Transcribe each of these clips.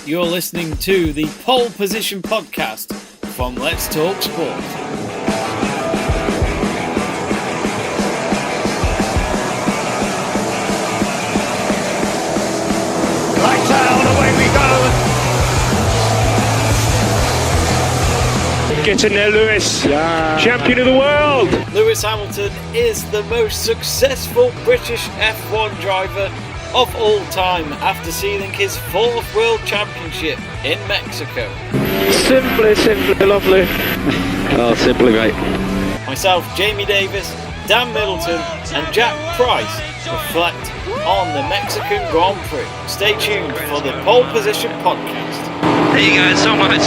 You're listening to the Pole Position Podcast from Let's Talk Sport. Lights out, away we go! Get in there, Lewis. Yeah. Champion of the world. Lewis Hamilton is the most successful British F1 driver of all time after sealing his 4th World Championship in Mexico. Simply lovely. Oh, simply right. Myself, Jamie Davies, Dan Middleton and Jack Price reflect on the Mexican Grand Prix. Stay tuned for the Pole Position Podcast. Thank you guys so much.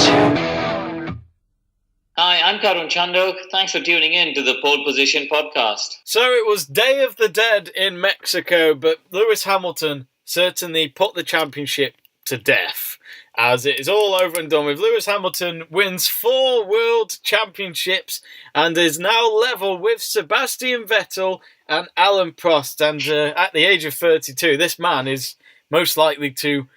Hi, I'm Karun Chandok. Thanks for tuning in to the Pole Position Podcast. So it was Day of the Dead in Mexico, but Lewis Hamilton certainly put the championship to death, as it is all over and done with. Lewis Hamilton wins 4 World Championships and is now level with Sebastian Vettel and Alain Prost. And at the age of 32, this man is most likely to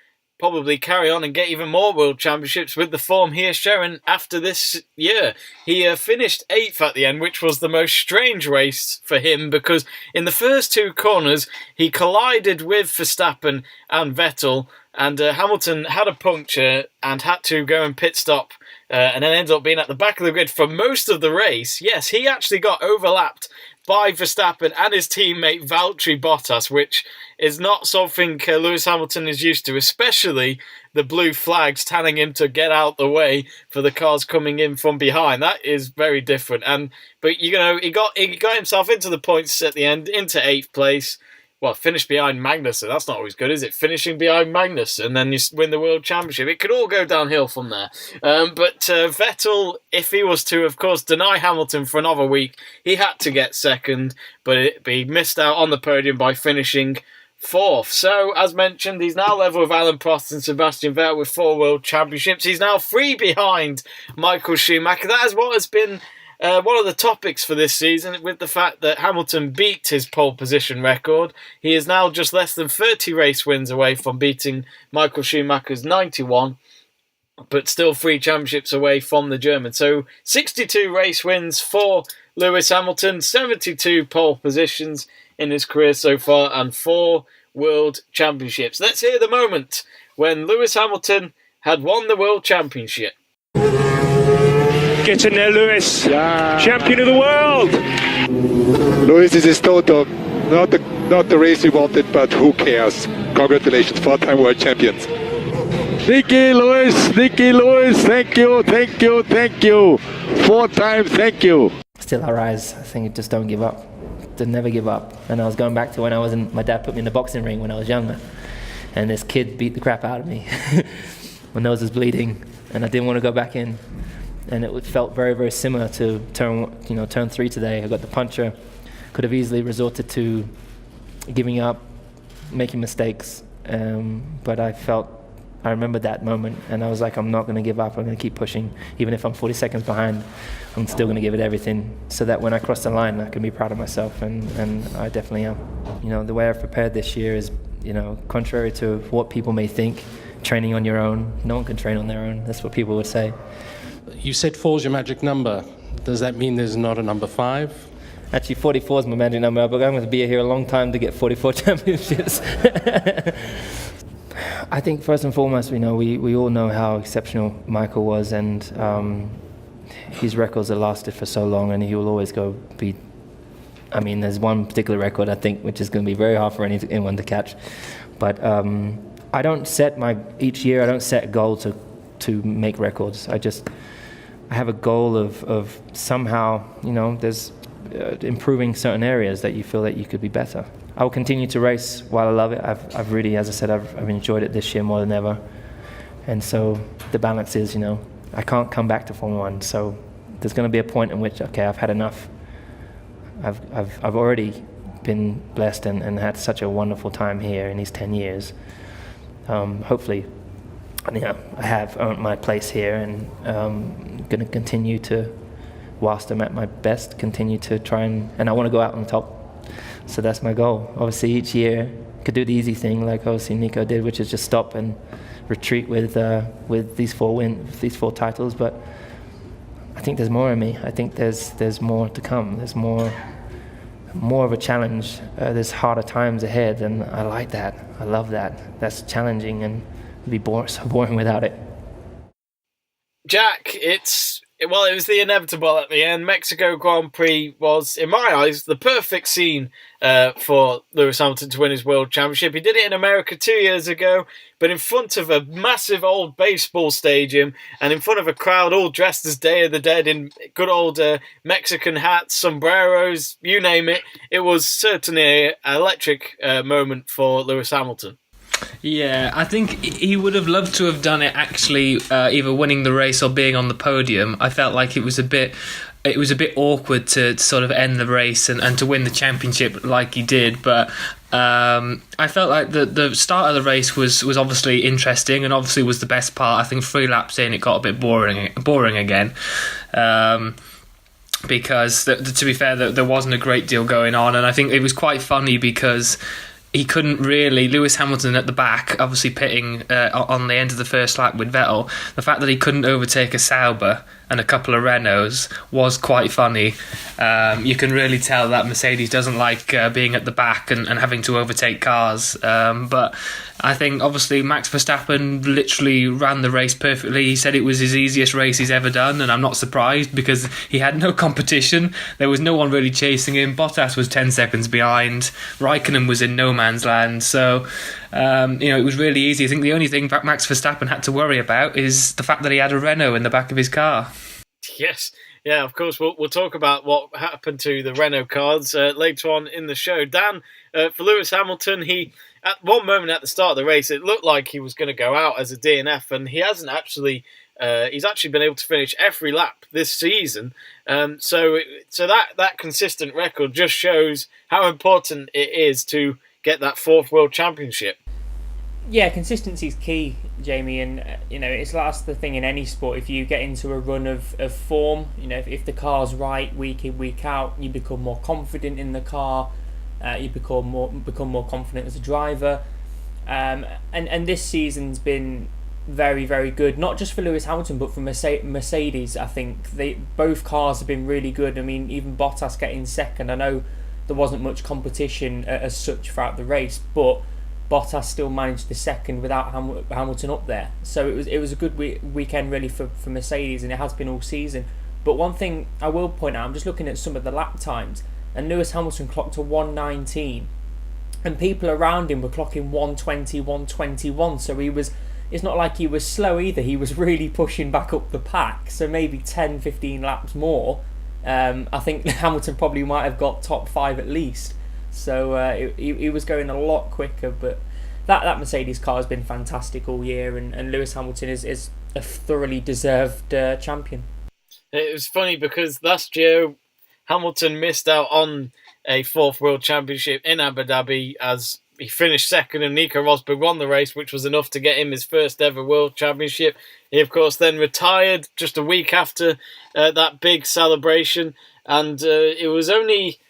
probably carry on and get even more World Championships with the form he is showing after this year. He finished 8th at the end, which was the most strange race for him because in the first 2 corners he collided with Verstappen and Vettel, and Hamilton had a puncture and had to go and pit stop and then ended up being at the back of the grid for most of the race. Yes, he actually got overlapped by Verstappen and his teammate Valtteri Bottas, which is not something Lewis Hamilton is used to, especially the blue flags telling him to get out the way for the cars coming in from behind. That is very different. But you know, he got himself into the points at the end, into 8th place. Well, finished behind Magnussen. That's not always good, is it? Finishing behind Magnussen, and then you win the World Championship. It could all go downhill from there. But Vettel, if he was to, of course, deny Hamilton for another week, he had to get second, but he missed out on the podium by finishing 4th. So, as mentioned, he's now level with Alain Prost and Sebastian Vettel with 4 World Championships. He's now 3 behind Michael Schumacher. That is what has been one of the topics for this season, with the fact that Hamilton beat his pole position record. He is now just less than 30 race wins away from beating Michael Schumacher's 91, but still 3 championships away from the German. So 62 race wins for Lewis Hamilton, 72 pole positions in his career so far, and 4 World Championships. Let's hear the moment when Lewis Hamilton had won the World Championship. Get in there, Lewis. Yeah. Champion of the world. Lewis, this is total. Not the race we wanted, but who cares? Congratulations, 4-time world champions. Nicky Lewis, thank you. 4 times, thank you. Still I rise. I think just don't give up. To never give up. And I was going back to when my dad put me in the boxing ring when I was younger, and this kid beat the crap out of me. My nose was bleeding, and I didn't want to go back in. And it felt very, very similar to turn 3 today. I got the puncture. Could have easily resorted to giving up, making mistakes. But I remember that moment, and I was like, I'm not going to give up. I'm going to keep pushing. Even if I'm 40 seconds behind, I'm still going to give it everything, so that when I cross the line, I can be proud of myself, and I definitely am. You know, the way I've prepared this year is, contrary to what people may think, training on your own. No one can train on their own. That's what people would say. You said 4 is your magic number. Does that mean there's not a number 5? Actually, 44 is my magic number, but I'm going to be here a long time to get 44 championships. I think first and foremost, we all know how exceptional Michael was, and his records have lasted for so long, and he will always be. I mean, there's one particular record I think which is going to be very hard for anyone to catch, but I don't set each year. I don't set a goal to make records. I have a goal of somehow, there's improving certain areas that you feel that you could be better. I will continue to race while I love it. I've really, as I said, I've enjoyed it this year more than ever. And so the balance is, I can't come back to Formula 1. So there's going to be a point in which, okay, I've had enough. I've already been blessed and had such a wonderful time here in these 10 years. Hopefully, I have earned my place here, and going to continue to, whilst I'm at my best, continue to try and I want to go out on top. So that's my goal. Obviously, each year could do the easy thing like obviously Nico did, which is just stop and retreat with these 4 titles. But I think there's more in me. I think there's more to come. There's more of a challenge. There's harder times ahead, and I like that. I love that. That's challenging, and it'd be so boring without it. Jack, it was the inevitable at the end. Mexico Grand Prix was, in my eyes, the perfect scene for Lewis Hamilton to win his World Championship. He did it in America 2 years ago, but in front of a massive old baseball stadium and in front of a crowd all dressed as Day of the Dead in good old Mexican hats, sombreros, you name it. It was certainly an electric moment for Lewis Hamilton. Yeah, I think he would have loved to have done it actually, either winning the race or being on the podium. I felt like it was a bit awkward to sort of end the race and to win the championship like he did, but I felt like the start of the race was obviously interesting and obviously was the best part. I think 3 laps in it got a bit boring again. Because to be fair, there wasn't a great deal going on, and I think it was quite funny because he couldn't really, Lewis Hamilton at the back, obviously pitting on the end of the first lap with Vettel, the fact that he couldn't overtake a Sauber and a couple of Renaults was quite funny. You can really tell that Mercedes doesn't like being at the back and having to overtake cars. But I think obviously Max Verstappen literally ran the race perfectly. He said it was his easiest race he's ever done, and I'm not surprised because he had no competition. There was no one really chasing him. Bottas was 10 seconds behind. Raikkonen was in no man's land. So it was really easy. I think the only thing Max Verstappen had to worry about is the fact that he had a Renault in the back of his car. Yes, yeah, of course. We'll talk about what happened to the Renault cars later on in the show. Dan, for Lewis Hamilton, he at one moment at the start of the race, it looked like he was going to go out as a DNF, and he hasn't actually. He's actually been able to finish every lap this season. So that consistent record just shows how important it is to get that 4th World Championship. Yeah, consistency is key, Jamie, and that's the thing in any sport. If you get into a run of form, if the car's right week in, week out, you become more confident in the car. You become more confident as a driver, and this season's been very, very good. Not just for Lewis Hamilton, but for Mercedes. I think both cars have been really good. I mean, even Bottas getting second. I know there wasn't much competition as such throughout the race, but Bottas still managed the second without Hamilton up there. So it was a good weekend really for Mercedes, and it has been all season. But one thing I will point out, I'm just looking at some of the lap times, and Lewis Hamilton clocked a 1:19, and people around him were clocking 1:20, 1:21. So it's not like he was slow either. He was really pushing back up the pack. So maybe 10, 15 laps more. I think Hamilton probably might have got top 5 at least. So he was going a lot quicker, but that Mercedes car has been fantastic all year, and Lewis Hamilton is a thoroughly deserved champion. It was funny because last year Hamilton missed out on a 4th World Championship in Abu Dhabi as he finished second and Nico Rosberg won the race, which was enough to get him his first ever World Championship. He, of course, then retired just a week after that big celebration, and it was only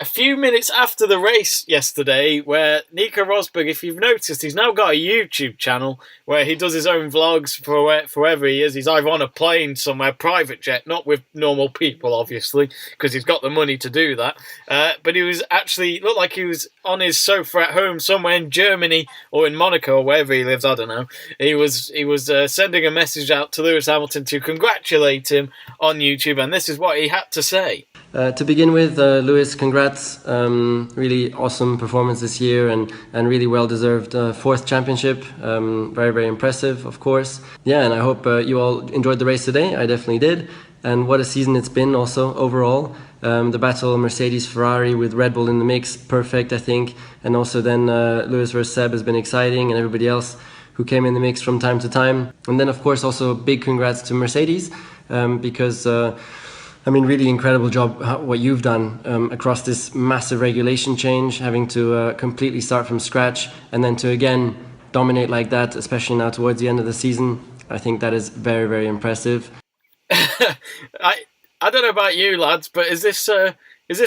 a few minutes after the race yesterday where Nico Rosberg, if you've noticed, he's now got a YouTube channel where he does his own vlogs for wherever he is. He's either on a plane somewhere, private jet, not with normal people, obviously, because he's got the money to do that. But he was actually, looked like he was on his sofa at home somewhere in Germany or in Monaco or wherever he lives, I don't know. He was sending a message out to Lewis Hamilton to congratulate him on YouTube, and this is what he had to say. To begin with, Lewis, congrats. Really awesome performance this year and really well-deserved 4th championship. Very, very impressive, of course. Yeah, and I hope you all enjoyed the race today. I definitely did. And what a season it's been also overall. The battle Mercedes-Ferrari with Red Bull in the mix, perfect, I think. And also then Lewis versus Seb has been exciting, and everybody else who came in the mix from time to time. And then, of course, also big congrats to Mercedes because... really incredible job what you've done across this massive regulation change, having to completely start from scratch and then to again dominate like that, especially now towards the end of the season. I think that is very, very impressive. I don't know about you lads, but is this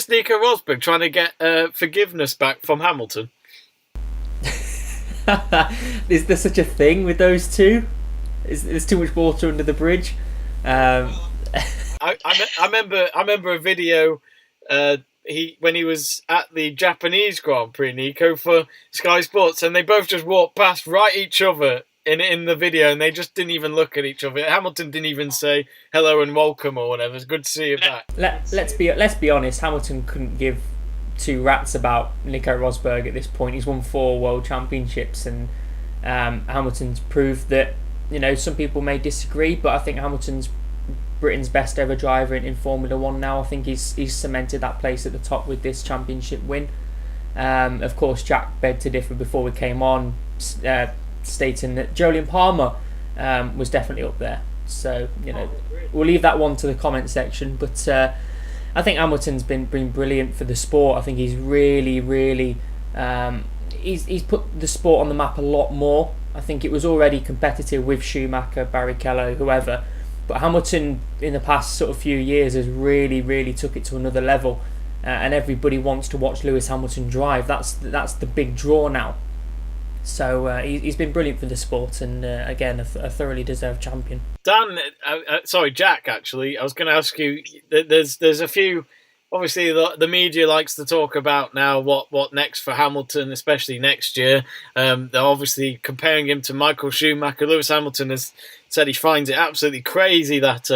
Nico Rosberg trying to get forgiveness back from Hamilton? Is there such a thing with those two? There's too much water under the bridge. I remember a video. When he was at the Japanese Grand Prix, Nico, for Sky Sports, and they both just walked past right each other in the video, and they just didn't even look at each other. Hamilton didn't even say hello and welcome or whatever. It's good to see you back. Let's be honest. Hamilton couldn't give two rats about Nico Rosberg at this point. He's won 4 world championships, and Hamilton's proved that. Some people may disagree, but I think Hamilton's Britain's best ever driver in Formula 1 now. I think he's cemented that place at the top with this championship win. Of course, Jack begged to differ before we came on, stating that Jolyon Palmer was definitely up there. So, we'll leave that one to the comment section. But I think Hamilton's been brilliant for the sport. I think he's really, really... he's put the sport on the map a lot more. I think it was already competitive with Schumacher, Barrichello, whoever. But Hamilton, in the past sort of few years, has really, really took it to another level. And everybody wants to watch Lewis Hamilton drive. That's the big draw now. So he's been brilliant for the sport, and again, a thoroughly deserved champion. Dan, sorry, Jack, actually, I was going to ask you, there's a few... Obviously, the media likes to talk about now what next for Hamilton, especially next year. They're obviously comparing him to Michael Schumacher. Lewis Hamilton has said he finds it absolutely crazy that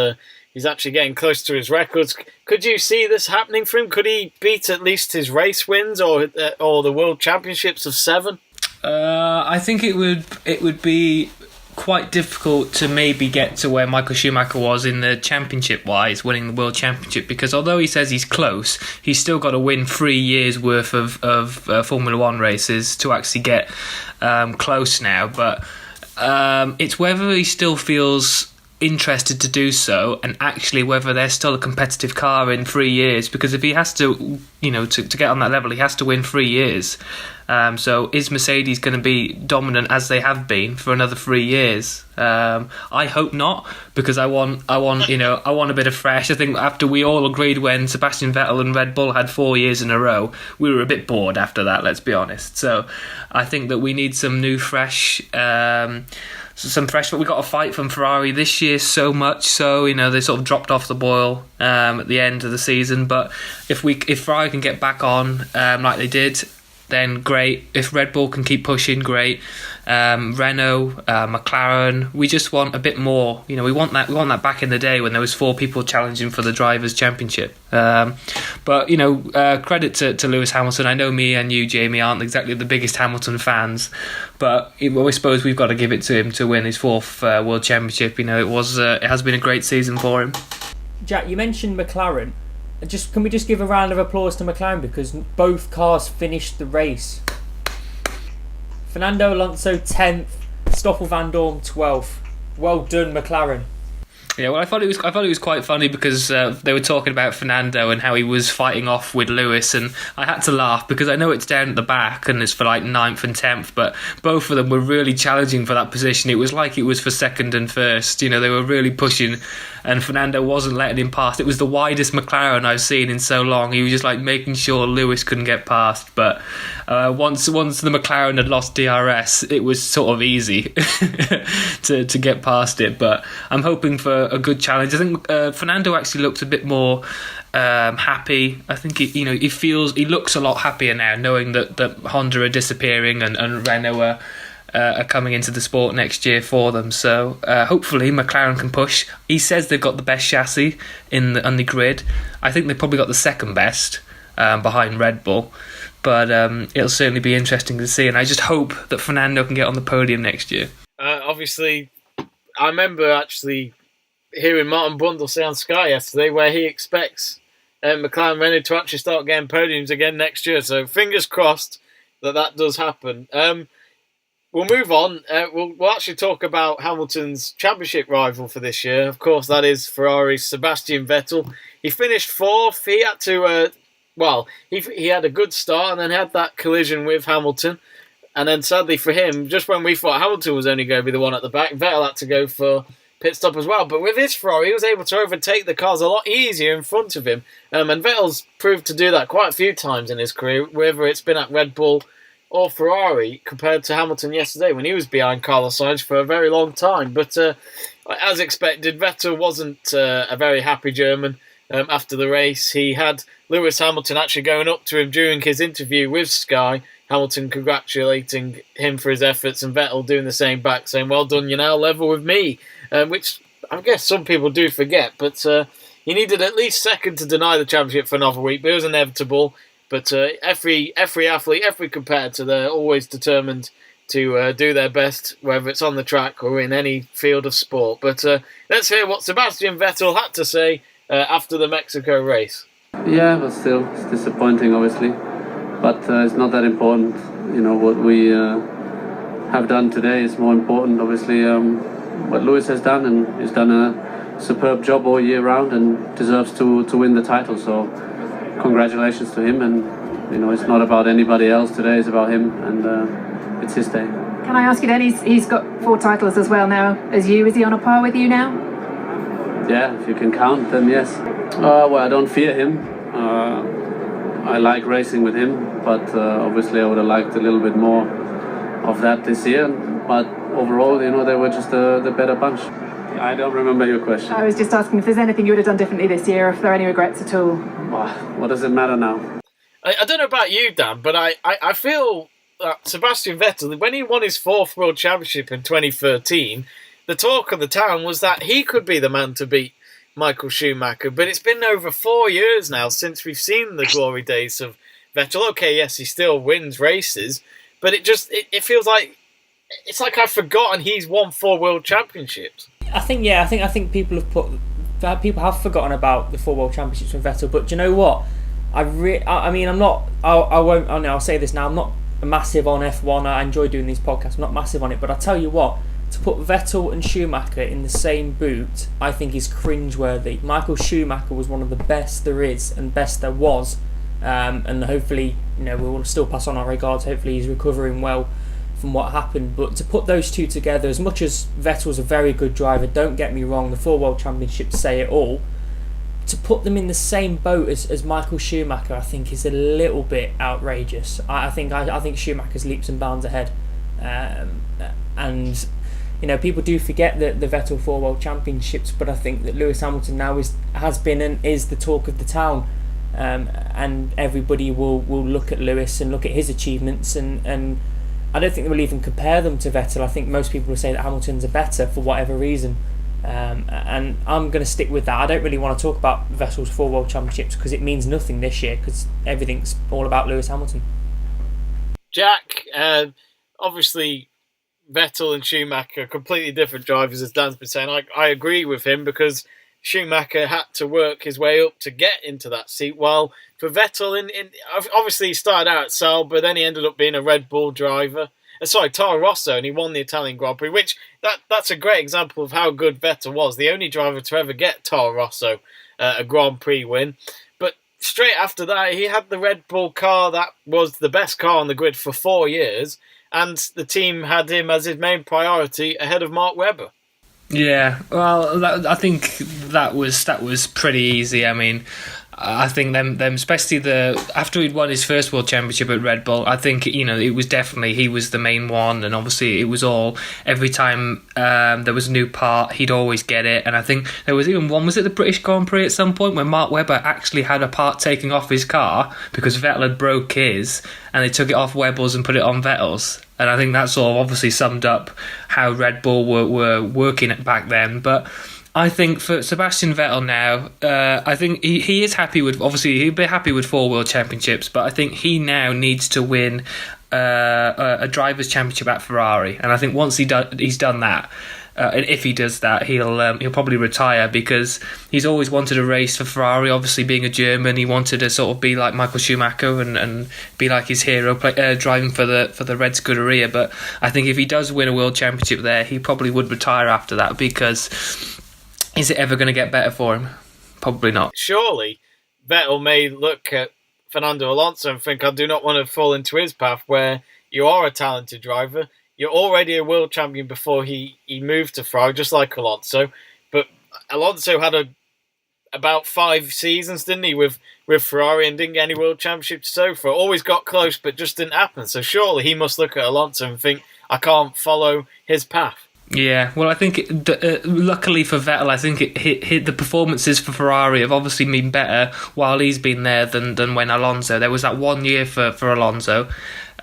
he's actually getting close to his records. Could you see this happening for him? Could he beat at least his race wins or the World Championships of 7? I think it would be quite difficult to maybe get to where Michael Schumacher was in the championship-wise, winning the World Championship, because although he says he's close, he's still got to win 3 years' worth of Formula 1 races to actually get close now. But it's whether he still feels interested to do so, and actually whether there's still a competitive car in 3 years, because if he has to, to get on that level, he has to win 3 years. So is Mercedes going to be dominant as they have been for another 3 years? I hope not, because I want a bit of fresh. I think after we all agreed when Sebastian Vettel and Red Bull had 4 years in a row, we were a bit bored after that, let's be honest. So I think that we need some new fresh, but we got a fight from Ferrari this year so much so, they sort of dropped off the boil at the end of the season. But if Ferrari can get back on like they did, then great. If Red Bull can keep pushing, great. Renault, McLaren, we just want a bit more. We want that back in the day when there was 4 people challenging for the Drivers' Championship. But credit to Lewis Hamilton. I know me and you, Jamie, aren't exactly the biggest Hamilton fans, but I suppose we've got to give it to him to win his 4th World Championship. It has been a great season for him. Jack, you mentioned McLaren. Can we just give a round of applause to McLaren, because both cars finished the race. Fernando Alonso 10th, Stoffel Van Dorn 12th. Well done, McLaren. Yeah, well, I thought it was quite funny because they were talking about Fernando and how he was fighting off with Lewis, and I had to laugh because I know it's down at the back and it's for like 9th and 10th, but both of them were really challenging for that position. It was like it was for 2nd and 1st. They were really pushing, and Fernando wasn't letting him past. It was the widest McLaren I've seen in so long. He was just like making sure Lewis couldn't get past. But once the McLaren had lost DRS, it was sort of easy to get past it. But I'm hoping for a good challenge. I think Fernando actually looks a bit more happy. I think he looks a lot happier now, knowing that Honda are disappearing and Renault are coming into the sport next year for them. So hopefully McLaren can push. He says they've got the best chassis on the grid. I think they've probably got the 2nd best behind Red Bull. But it'll certainly be interesting to see, and I just hope that Fernando can get on the podium next year. Obviously, I remember actually hearing Martin Brundle say on Sky yesterday where he expects McLaren Renault to actually start getting podiums again next year. So fingers crossed that does happen. We'll move on. We'll actually talk about Hamilton's championship rival for this year. Of course, that is Ferrari's Sebastian Vettel. He finished 4th. He had to... he had a good start and then had that collision with Hamilton. And then sadly for him, just when we thought Hamilton was only going to be the one at the back, Vettel had to go for pit stop as well. But with his Ferrari, he was able to overtake the cars a lot easier in front of him. And Vettel's proved to do that quite a few times in his career, whether it's been at Red Bull or Ferrari compared to Hamilton yesterday when he was behind Carlos Sainz for a very long time. But as expected, Vettel wasn't a very happy German after the race. He had Lewis Hamilton actually going up to him during his interview with Sky, Hamilton congratulating him for his efforts and Vettel doing the same back, saying, "Well done, you're now level with me," which I guess some people do forget. But he needed at least second to deny the championship for another week, but it was inevitable. But every athlete, every competitor, they're always determined to do their best, whether it's on the track or in any field of sport. But let's hear what Sebastian Vettel had to say after the Mexico race. Yeah, but still, it's disappointing, obviously. But it's not that important. You know, what we have done today is more important, obviously, what Lewis has done, and he's done a superb job all year round and deserves to win the title. So congratulations to him, and you know, it's not about anybody else today, it's about him, and it's his day. Can I ask you then, he's got 4 titles as well now as you. Is he on a par with you now? Yeah, if you can count, then yes. Well, I don't fear him. I like racing with him, but obviously I would have liked a little bit more of that this year. But overall, you know, they were just the better bunch. I don't remember your question. I was just asking if there's anything you would have done differently this year, if there are any regrets at all. What does it matter now? I don't know about you, Dan, but I feel that Sebastian Vettel, when he won his 4th World Championship in 2013, the talk of the town was that he could be the man to beat Michael Schumacher. But it's been over 4 years now since we've seen the glory days of Vettel. Okay, yes, he still wins races, but it feels like it's like I've forgotten he's won 4 World Championships. I think people have forgotten about the 4 World Championships from Vettel. But do you know what? I'll say this now. I'm not massive on F1. I enjoy doing these podcasts. I'm not massive on it, but I tell you what, to put Vettel and Schumacher in the same boot, I think is cringeworthy. Michael Schumacher was one of the best there is and best there was, and hopefully, you know, we will still pass on our regards. Hopefully, he's recovering well from what happened. But to put those two together, as much as Vettel's a very good driver, don't get me wrong, the 4 World Championships say it all. To put them in the same boat as Michael Schumacher, I think is a little bit outrageous. I think Schumacher's leaps and bounds ahead, and you know, people do forget the Vettel 4 World Championships, but I think that Lewis Hamilton now has been and is the talk of the town, and everybody will look at Lewis and look at his achievements, and I don't think they will even compare them to Vettel. I think most people will say that Hamilton's are better for whatever reason. And I'm going to stick with that. I don't really want to talk about Vettel's 4 World Championships because it means nothing this year because everything's all about Lewis Hamilton. Jack, obviously Vettel and Schumacher are completely different drivers, as Dan's been saying. I agree with him because Schumacher had to work his way up to get into that seat, while for Vettel, obviously he started out at Sauber, then he ended up being a Red Bull driver. Toro Rosso, and he won the Italian Grand Prix, which that's a great example of how good Vettel was. The only driver to ever get Toro Rosso a Grand Prix win. But straight after that, he had the Red Bull car that was the best car on the grid for 4 years, and the team had him as his main priority ahead of Mark Webber. Yeah, well, I think that was pretty easy. I mean, I think them especially after he'd won his first World Championship at Red Bull, I think, you know, it was definitely he was the main one, and obviously it was all every time there was a new part, he'd always get it. And I think there was even one, was it the British Grand Prix at some point, when Mark Webber actually had a part taken off his car because Vettel had broke his, and they took it off Webber's and put it on Vettel's. And I think that's all obviously summed up how Red Bull were working it back then. But I think for Sebastian Vettel now, I think he is happy with, obviously he'll be happy with 4 World Championships, but I think he now needs to win a Drivers' Championship at Ferrari. And I think once he's done that, and if he does that, he'll probably retire, because he's always wanted a race for Ferrari. Obviously, being a German, he wanted to sort of be like Michael Schumacher and be like his hero, driving for the Red Scuderia. But I think if he does win a World Championship there, he probably would retire after that, because is it ever going to get better for him? Probably not. Surely Vettel may look at Fernando Alonso and think, I do not want to fall into his path, where you are a talented driver. You're already a world champion before he moved to Ferrari, just like Alonso. But Alonso had about 5 seasons, didn't he, with Ferrari, and didn't get any World Championship so far. Always got close, but just didn't happen. So surely he must look at Alonso and think, I can't follow his path. Yeah, well, I think luckily for Vettel, I think the performances for Ferrari have obviously been better while he's been there than when Alonso. There was that 1 year for Alonso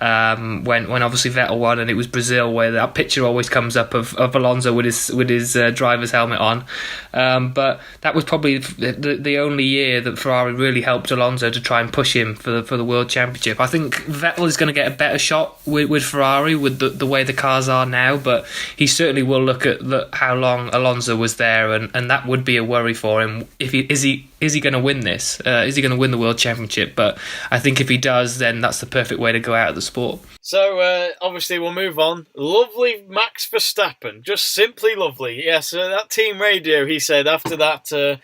when obviously Vettel won, and it was Brazil, where that picture always comes up of Alonso with his driver's helmet on. But that was probably the only year that Ferrari really helped Alonso to try and push him for the World Championship. I think Vettel is going to get a better shot with Ferrari with the way the cars are now, but he certainly will look at how long Alonso was there, and that would be a worry for him. Is he going to win this? Is he going to win the World Championship? But I think if he does, then that's the perfect way to go out of the sport. So, obviously, we'll move on. Lovely Max Verstappen. Just simply lovely. Yes, that team radio, he said, after that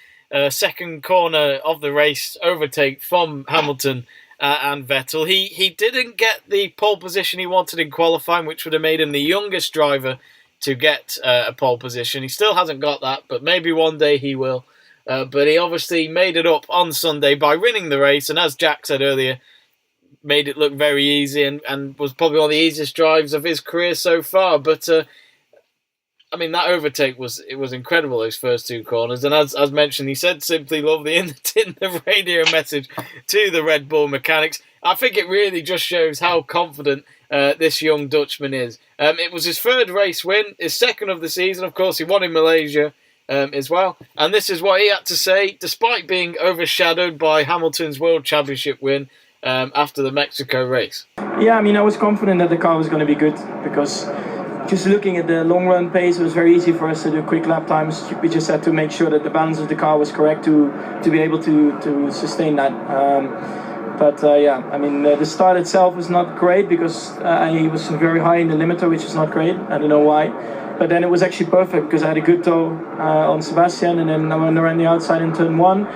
second corner of the race overtake from Hamilton and Vettel, he didn't get the pole position he wanted in qualifying, which would have made him the youngest driver to get a pole position. He still hasn't got that, but maybe one day he will. But he obviously made it up on Sunday by winning the race, and as Jack said earlier, made it look very easy and was probably one of the easiest drives of his career so far. But I mean, that overtake was incredible, those first 2 corners. And as mentioned, he said simply lovely in the radio message to the Red Bull mechanics. I think it really just shows how confident this young Dutchman is. It was his 3rd race win, his 2nd of the season. Of course, he won in Malaysia as well. And this is what he had to say, despite being overshadowed by Hamilton's World Championship win after the Mexico race. Yeah, I mean, I was confident that the car was going to be good, because just looking at the long run pace, it was very easy for us to do quick lap times. We just had to make sure that the balance of the car was correct to be able to sustain that. Yeah, I mean, the start itself was not great, because I was very high in the limiter, which is not great. I don't know why. But then it was actually perfect, because I had a good toe on Sebastian, and then I went around the outside in turn 1.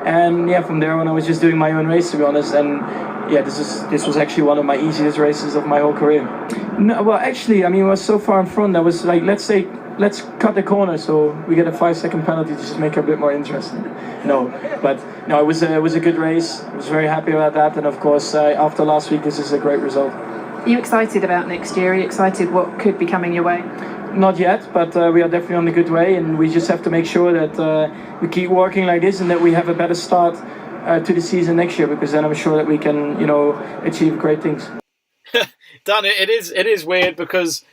And yeah, from there on I was just doing my own race, to be honest. And yeah, this was actually one of my easiest races of my whole career. No, well, actually, I mean, I was so far in front. I was like, let's cut the corner so we get a 5-second penalty to just make it a bit more interesting. But it was a good race. I was very happy about that. And of course, after last week, this is a great result. Are you excited about next year? Are you excited what could be coming your way? Not yet, but we are definitely on a good way, and we just have to make sure that we keep working like this, and that we have a better start to the season next year, because then I'm sure that we can, achieve great things. Dan, it is weird, because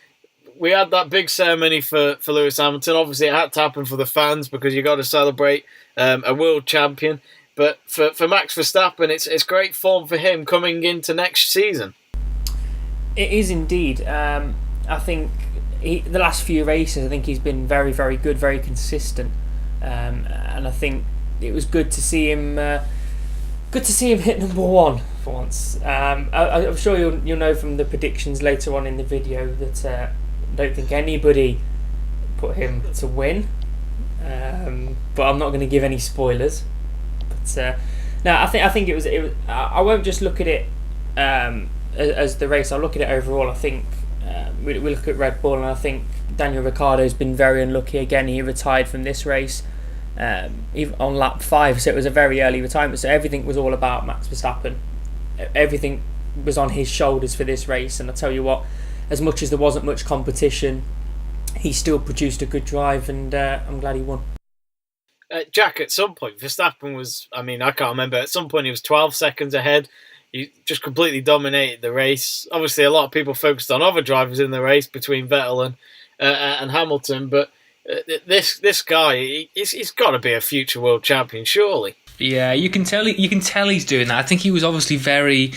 we had that big ceremony for Lewis Hamilton. Obviously, it had to happen for the fans, because you got to celebrate a world champion. But for Max Verstappen, it's great form for him coming into next season. It is indeed. I think the last few races, I think he's been very, very good, very consistent, and I think it was good to see him. Good to see him hit number 1 for once. I'm sure you'll know from the predictions later on in the video that I don't think anybody put him to win, but I'm not going to give any spoilers. But no, I think it was. I won't just look at it as the race. I'll look at it overall. I think. We look at Red Bull, and I think Daniel Ricciardo's been very unlucky again. He retired from this race even on lap 5, so it was a very early retirement. So everything was all about Max Verstappen. Everything was on his shoulders for this race, and I tell you what, as much as there wasn't much competition, he still produced a good drive, and I'm glad he won. Jack, at some point, Verstappen was, I can't remember, at some point he was 12 seconds ahead. He just completely dominated the race. Obviously, a lot of people focused on other drivers in the race between Vettel and Hamilton, but this guy, he's got to be a future world champion, surely. Yeah, you can tell he's doing that. I think he was obviously very,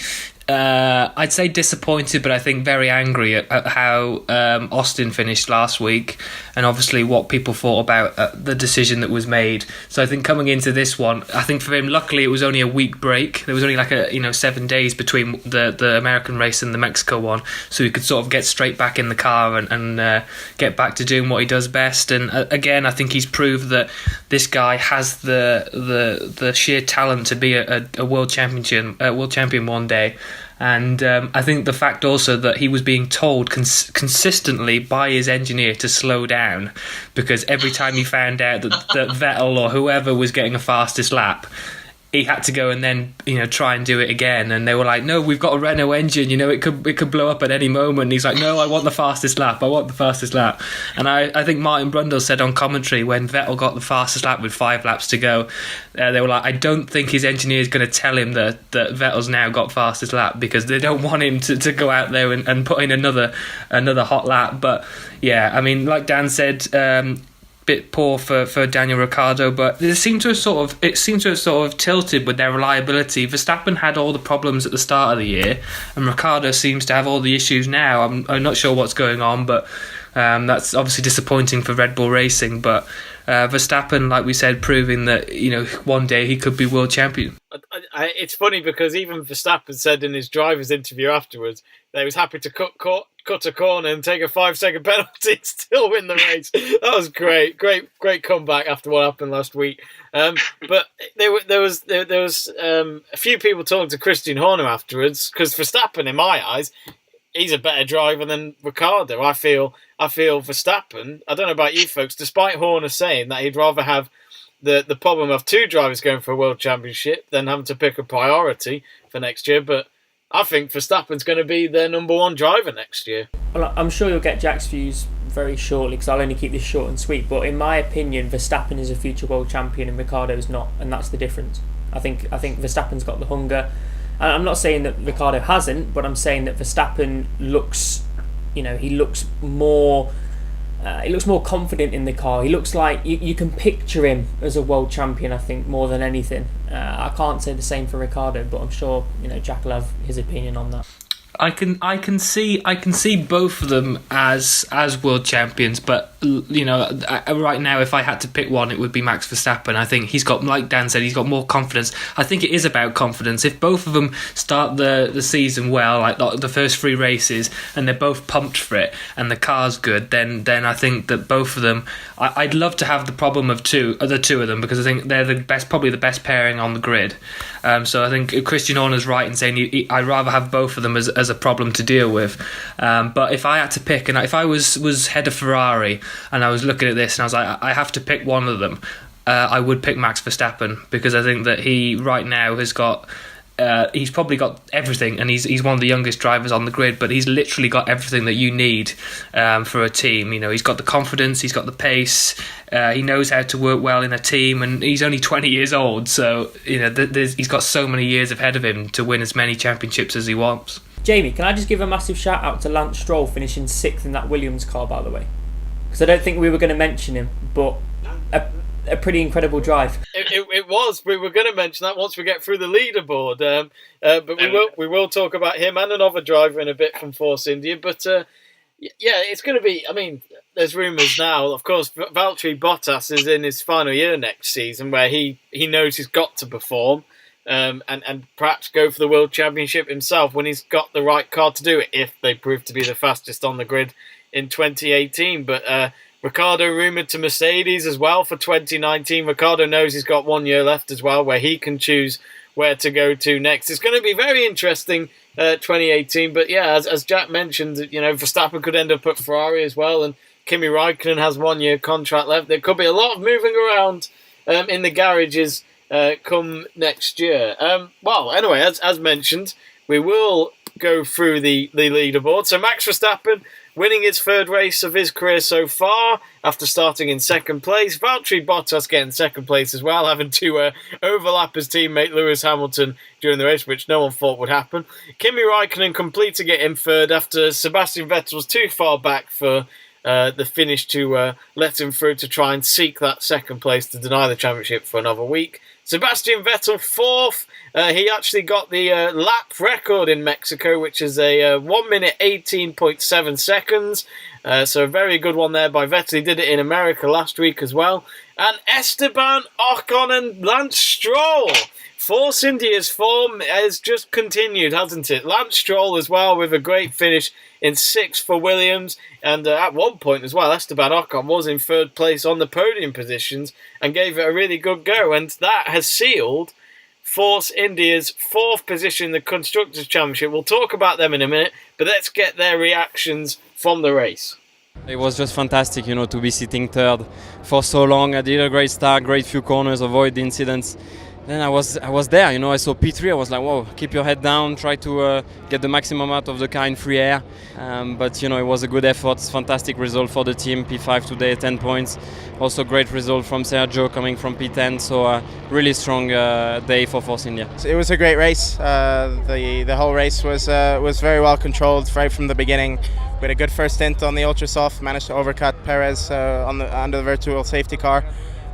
I'd say disappointed, but I think very angry at how Austin finished last week, and obviously what people thought about the decision that was made. So I think coming into this one, I think for him, luckily it was only a week break. There was only 7 days between the American race and the Mexico one, so he could sort of get straight back in the car and get back to doing what he does best. And again, I think he's proved that this guy has the sheer talent to be a world champion one day. And I think the fact also that he was being told consistently by his engineer to slow down, because every time he found out that Vettel or whoever was getting a fastest lap, he had to go and then, try and do it again. And they were like, no, we've got a Renault engine, it could blow up at any moment. And he's like, no, I want the fastest lap. And I think Martin Brundle said on commentary when Vettel got the fastest lap with 5 laps to go, they were like, I don't think his engineer is going to tell him that Vettel's now got fastest lap, because they don't want him to go out there and put in another hot lap. But yeah, I mean, like Dan said, bit poor for Daniel Ricciardo, but it seemed to have sort of tilted with their reliability. Verstappen had all the problems at the start of the year, and Ricciardo seems to have all the issues now. I'm not sure what's going on, but that's obviously disappointing for Red Bull Racing. But Verstappen, like we said, proving that one day he could be world champion. It's funny because even Verstappen said in his driver's interview afterwards that he was happy to cut a corner and take a 5-second penalty and still win the race. That was great comeback after what happened last week. But there was a few people talking to Christian Horner afterwards, because Verstappen, in my eyes, he's a better driver than Ricciardo. I feel Verstappen, I don't know about you folks, despite Horner saying that he'd rather have the problem of 2 drivers going for a world championship than having to pick a priority for next year, but I think Verstappen's going to be their number 1 driver next year. Well, I'm sure you'll get Jack's views very shortly, because I'll only keep this short and sweet, but in my opinion, Verstappen is a future world champion and Ricciardo's not, and that's the difference. I think Verstappen's got the hunger, and I'm not saying that Ricciardo hasn't, but I'm saying that Verstappen looks, he looks more confident in the car. He looks like you can picture him as a world champion, I think, more than anything. I can't say the same for Ricciardo, but I'm sure Jack will have his opinion on that. I can see both of them as world champions, but right now, if I had to pick one, it would be Max Verstappen. I think he's got, like Dan said, he's got more confidence. I think it is about confidence. If both of them start the season well, like the first 3 races, and they're both pumped for it, and the car's good, then I think that both of them. I'd love to have the problem of the two of them, because I think they're probably the best pairing on the grid. So I think Christian Horner's right in saying I'd rather have both of them as a problem to deal with. But if I had to pick, and if I was head of Ferrari and I was looking at this and I was like, I have to pick one of them, I would pick Max Verstappen, because I think that he right now has got. He's probably got everything, and he's one of the youngest drivers on the grid, but he's literally got everything that you need for a team. He's got the confidence, he's got the pace, he knows how to work well in a team, and he's only 20 years old, so he's got so many years ahead of him to win as many championships as he wants. Jamie, can I just give a massive shout out to Lance Stroll finishing 6th in that Williams car, by the way? Because I don't think we were going to mention him, but a pretty incredible drive. It was. We were going to mention that once we get through the leaderboard, but we will talk about him and another driver in a bit from Force India. But it's going to be. I mean, there's rumours now. Of course, Valtteri Bottas is in his final year next season, where he knows he's got to perform. And perhaps go for the World Championship himself when he's got the right car to do it, if they prove to be the fastest on the grid in 2018. But Ricciardo rumoured to Mercedes as well for 2019. Ricciardo knows he's got 1 year left as well, where he can choose where to go to next. It's going to be very interesting, 2018. But yeah, as Jack mentioned, Verstappen could end up at Ferrari as well, and Kimi Räikkönen has 1 year contract left. There could be a lot of moving around in the garages come next year. Well, anyway, as mentioned, we will go through the leaderboard. So Max Verstappen winning his 3rd race of his career so far after starting in 2nd place. Valtteri Bottas getting 2nd place as well, having to overlap his teammate Lewis Hamilton during the race, which no one thought would happen. Kimi Räikkönen completing it in 3rd after Sebastian Vettel was too far back for the finish to let him through to try and seek that 2nd place to deny the championship for another week. Sebastian Vettel 4th. He actually got the lap record in Mexico, which is a 1 minute 18.7 seconds. So a very good one there by Vettel. He did it in America last week as well. And Esteban Ocon and Lance Stroll. Force India's form has just continued, hasn't it? Lance Stroll as well with a great finish in 6th for Williams. And at one point as well, Esteban Ocon was in 3rd place on the podium positions and gave it a really good go. And that has sealed Force India's 4th position in the Constructors' Championship. We'll talk about them in a minute, but let's get their reactions from the race. It was just fantastic, to be sitting third for so long. I did a great start, great few corners, avoid the incidents. Then I was there, I saw P3, I was like, whoa, keep your head down, try to get the maximum out of the car in free air. But it was a good effort, fantastic result for the team. P5 today, 10 points. Also great result from Sergio coming from P10, so really strong day for Force India. It was a great race. The whole race was very well controlled right from the beginning. We had a good first stint on the ultra soft, managed to overcut Perez under the virtual safety car,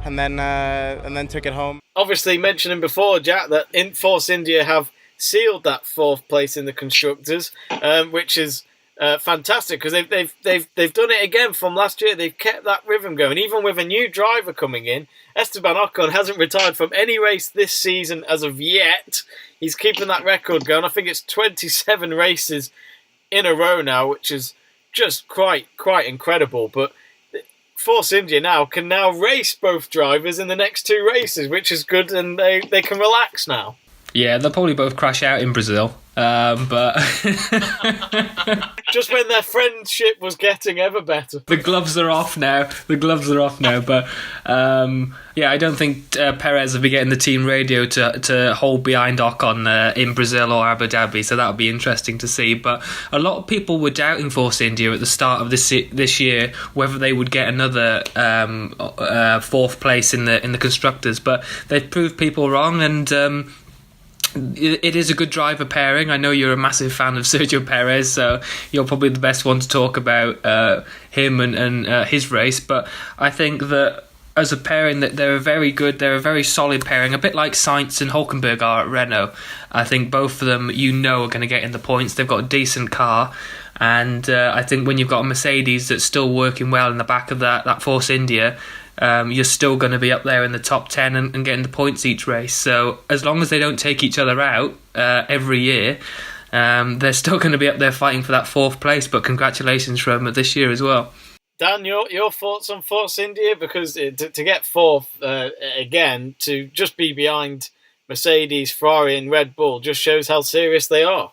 and then took it home. Obviously, mentioning before, Jack, that Force India have sealed that 4th place in the constructors, which is fantastic because they've done it again from last year. They've kept that rhythm going, even with a new driver coming in. Esteban Ocon hasn't retired from any race this season as of yet. He's keeping that record going. I think it's 27 races in a row now, which is just quite incredible. But Force India can now race both drivers in the next 2 races, which is good, and they can relax now. Yeah, they'll probably both crash out in Brazil, but just when their friendship was getting ever better. The gloves are off now. But I don't think Perez will be getting the team radio to hold behind Ocon in Brazil or Abu Dhabi, so that'll be interesting to see. But a lot of people were doubting Force India at the start of this year whether they would get another 4th place in the constructors, but they've proved people wrong, and it is a good driver pairing. I know you're a massive fan of Sergio Perez, so you're probably the best one to talk about him and his race. But I think that as a pairing, that they're very good. They're a very solid pairing, a bit like Sainz and Hülkenberg are at Renault. I think both of them, are going to get in the points. They've got a decent car. And I think when you've got a Mercedes that's still working well in the back of that Force India, you're still going to be up there in the top 10 and getting the points each race. So as long as they don't take each other out every year, they're still going to be up there fighting for that 4th place. But congratulations for them this year as well. Dan, your thoughts on Force India? Because to get 4th again, to just be behind Mercedes, Ferrari and Red Bull just shows how serious they are.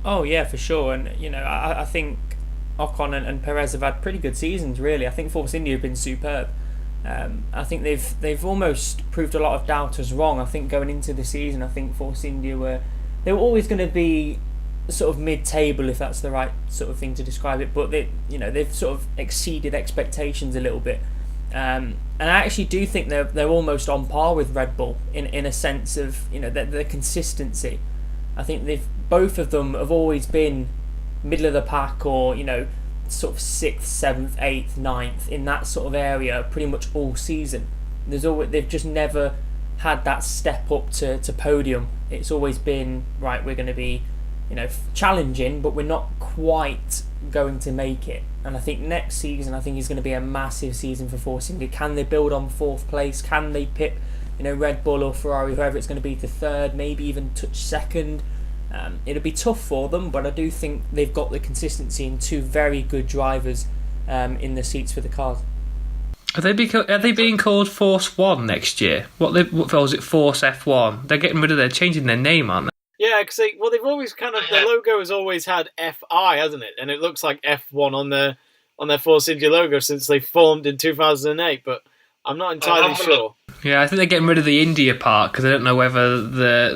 Oh yeah, for sure. And I think Ocon and Perez have had pretty good seasons, really. I think Force India have been superb. I think they've almost proved a lot of doubters wrong. I think going into the season, I think Force India they were always going to be sort of mid-table, if that's the right sort of thing to describe it. But they've sort of exceeded expectations a little bit. And I actually do think they're almost on par with Red Bull in a sense of the consistency. I think both of them have always been middle of the pack, or sort of 6th, 7th, 8th, 9th in that sort of area pretty much all season. They've just never had that step up to podium. It's always been right. We're going to be challenging, but we're not quite going to make it. And I think next season, is going to be a massive season for Force India. Can they build on 4th place? Can they pip Red Bull or Ferrari, whoever it's going to be, to 3rd, maybe even touch 2nd? It'll be tough for them, but I do think they've got the consistency and 2 very good drivers in the seats for the cars. Are they being called Force One next year? What was it? Force F1? They're changing their name, aren't they? Yeah, because they've always the logo has always had FI, hasn't it? And it looks like F1 on their Force India logo since they formed in 2008, but I'm not entirely sure. Yeah, I think they're getting rid of the India part because I don't know whether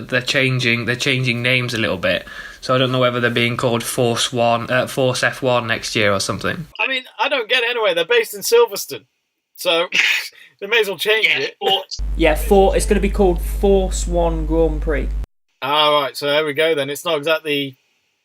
they're changing names a little bit. So I don't know whether they're being called Force F1 next year or something. I mean, I don't get it anyway. They're based in Silverstone, so they may as well change it. It's going to be called Force 1 Grand Prix. Right, so there we go then. It's not exactly...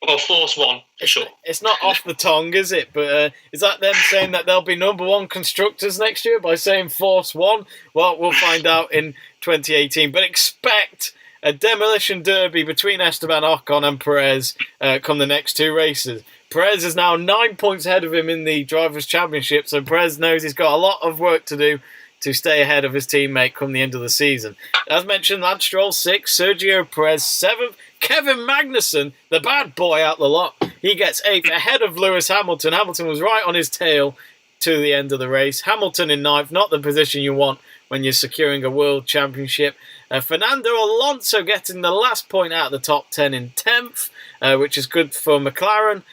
Well, Force 1, for sure. It's not off the tongue, is it? But is that them saying that they'll be number 1 constructors next year by saying Force 1? Well, we'll find out in 2018. But expect a demolition derby between Esteban Ocon and Perez come the next 2 races. Perez is now 9 points ahead of him in the Drivers' Championship, so Perez knows he's got a lot of work to do to stay ahead of his teammate come the end of the season. As mentioned, Lance Stroll 6th, Sergio Perez 7th, Kevin Magnussen, the bad boy out the lot, he gets 8th ahead of Lewis Hamilton. Hamilton was right on his tail to the end of the race. Hamilton in ninth, not the position you want when you're securing a world championship. Fernando Alonso getting the last point out of the top 10 in 10th, which is good for McLaren.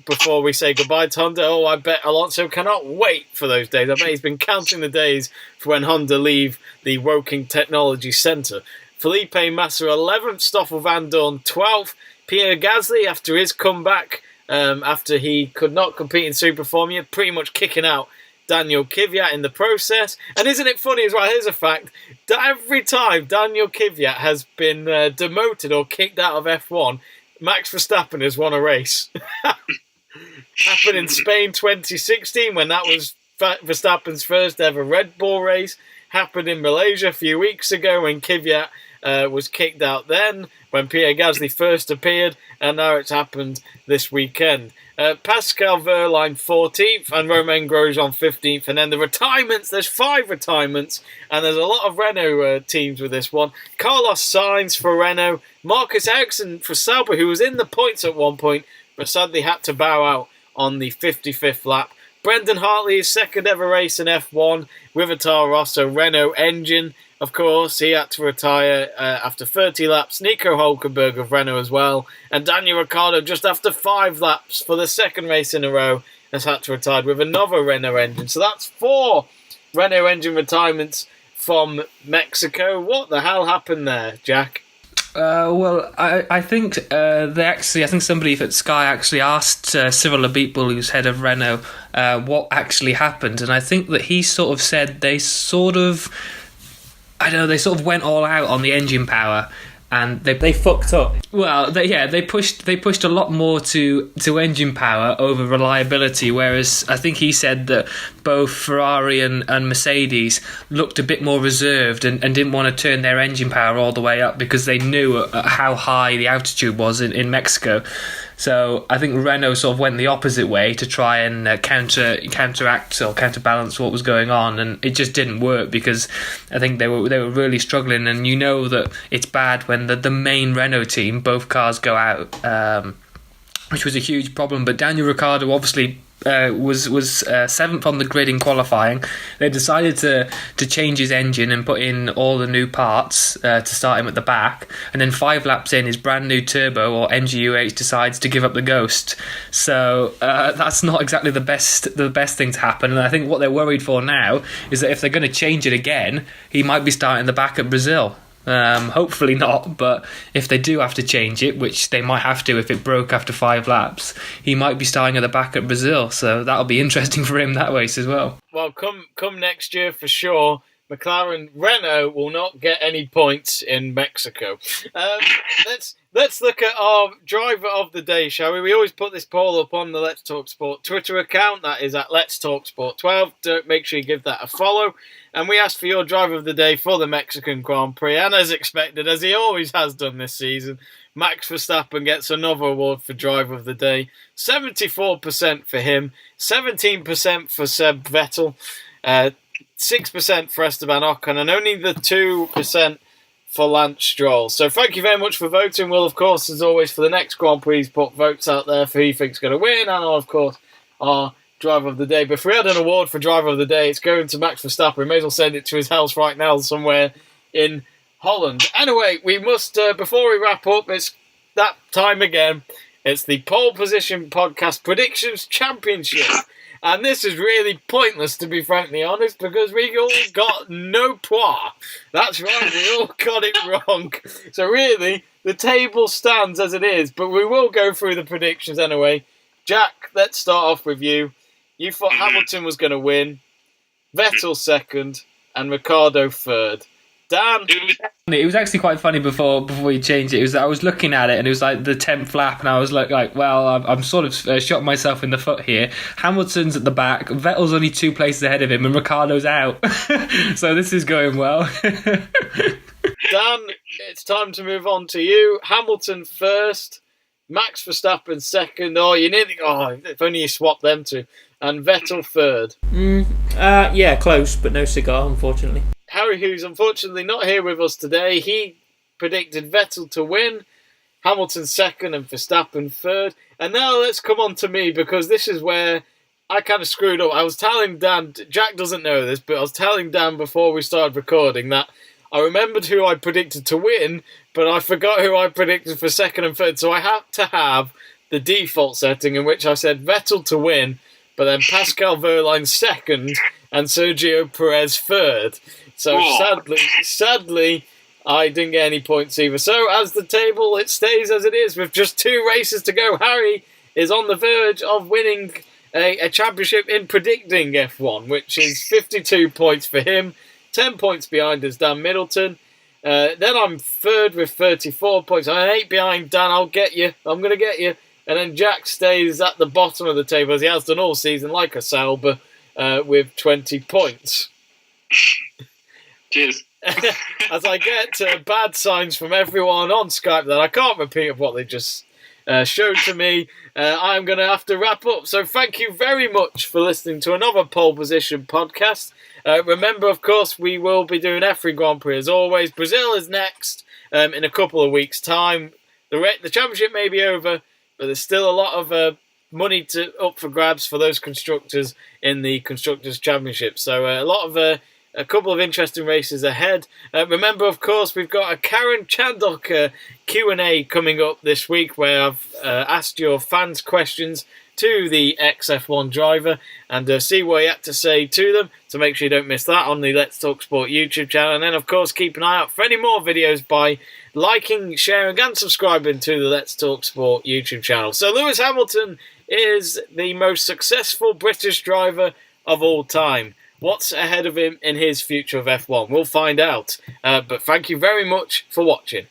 Before we say goodbye to Honda, I bet Alonso cannot wait for those days. I bet he's been counting the days for when Honda leave the Woking Technology Centre. Felipe Massa 11th, Stoffel Van Dorn 12th, Pierre Gasly after his comeback, after he could not compete in Super Formula, pretty much kicking out Daniel Kvyat in the process. And isn't it funny as well, here's a fact, that every time Daniel Kvyat has been demoted or kicked out of F1, Max Verstappen has won a race. Happened in Spain 2016 when that was Verstappen's first ever Red Bull race. Happened in Malaysia a few weeks ago when Kvyat was kicked out then, when Pierre Gasly first appeared, and now it's happened this weekend. Pascal Wehrlein 14th and Romain Grosjean 15th. And then the retirements, there's 5 retirements, and there's a lot of Renault teams with this one. Carlos Sainz for Renault, Marcus Ericsson for Sauber, who was in the points at one point, but sadly had to bow out on the 55th lap. Brendan Hartley's second ever race in F1 with a Toro Rosso Renault engine. Of course, he had to retire after 30 laps. Nico Hulkenberg of Renault as well. And Daniel Ricciardo, just after 5 laps for the second race in a row, has had to retire with another Renault engine. So that's 4 Renault engine retirements from Mexico. What the hell happened there, Jack? I think I think somebody at Sky actually asked Cyril Abitbol, who's head of Renault, what actually happened, and I think that he sort of said they sort of went all out on the engine power, and they fucked up. Well, they pushed a lot more to engine power over reliability, whereas I think he said that both Ferrari and Mercedes looked a bit more reserved and didn't want to turn their engine power all the way up because they knew how high the altitude was in Mexico. So I think Renault sort of went the opposite way to try and counteract or counterbalance what was going on, and it just didn't work because I think they were really struggling. And you know that it's bad when the main Renault team, both cars go out, which was a huge problem. But Daniel Ricciardo obviously was 7th on the grid in qualifying. They decided to change his engine and put in all the new parts to start him at the back, and then 5 laps in, his brand new turbo or MGU-H decides to give up the ghost. So that's not exactly the best thing to happen. And I think what they're worried for now is that if they're going to change it again, he might be starting the back at Brazil. Hopefully not, but if they do have to change it, which they might have to if it broke after 5 laps, he might be starting at the back at Brazil, so that'll be interesting for him that race as well. Well, come next year for sure, Renault will not get any points in Mexico. Let's look at our driver of the day, shall we? We always put this poll up on the Let's Talk Sport Twitter account. That is at Let's Talk Sport 12. Make sure you give that a follow. And we asked for your driver of the day for the Mexican Grand Prix. And as expected, as he always has done this season, Max Verstappen gets another award for driver of the day. 74% for him, 17% for Seb Vettel, 6% for Esteban Ocon, and only the 2% for Lance Stroll. So thank you very much for voting. We'll, of course, as always, for the next Grand Prix, put votes out there for who you think's going to win, and, of course, our driver of the day. But if we had an award for driver of the day, it's going to Max Verstappen. We may as well send it to his house right now somewhere in Holland. Anyway, we must, before we wrap up, it's that time again. It's the Pole Position Podcast Predictions Championship. And this is really pointless, to be frankly honest, because we all got no pois. That's right, we all got it wrong. So really, the table stands as it is, but we will go through the predictions anyway. Jack, let's start off with you. You thought Hamilton was going to win, Vettel second, and Ricciardo third. Dan? It was actually quite funny before you changed it. I was looking at it and it was like the 10th lap, and I was like, well, I'm sort of shot myself in the foot here. Hamilton's at the back, Vettel's only 2 places ahead of him, and Ricciardo's out. So this is going well. Dan, it's time to move on to you. Hamilton first, Max Verstappen second. If only you swapped them two. And Vettel third. Yeah, close, but no cigar, unfortunately. Harry, who's unfortunately not here with us today, he predicted Vettel to win, Hamilton second and Verstappen third. And now let's come on to me, because this is where I kind of screwed up. I was telling Dan, Jack doesn't know this, but I was telling Dan before we started recording that I remembered who I predicted to win, but I forgot who I predicted for second and third. So I had to have the default setting in which I said Vettel to win, but then Pascal Wehrlein second and Sergio Perez third. So sadly, I didn't get any points either. So as the table, it stays as it is with just 2 races to go. Harry is on the verge of winning a championship in predicting F1, which is 52 points for him. 10 points behind us, Dan Middleton. Then I'm third with 34 points. I'm 8 behind Dan. I'll get you. I'm going to get you. And then Jack stays at the bottom of the table, as he has done all season, like a Sauber, with 20 points. Cheers. As I get bad signs from everyone on Skype that I can't repeat of what they just showed to me, I'm going to have to wrap up. So thank you very much for listening to another Pole Position podcast. Remember, of course, we will be doing F3 Grand Prix as always. Brazil is next in a couple of weeks' time. The championship may be over, but there's still a lot of money up for grabs for those constructors in the Constructors' Championship. So a couple of interesting races ahead. Remember, of course, we've got a Karen Chandok Q&A coming up this week where I've asked your fans questions to the ex-F1 driver and see what he had to say to them. So make sure you don't miss that on the Let's Talk Sport YouTube channel. And then, of course, keep an eye out for any more videos by liking, sharing and subscribing to the Let's Talk Sport YouTube channel. So Lewis Hamilton is the most successful British driver of all time. What's ahead of him in his future of F1? We'll find out. But thank you very much for watching.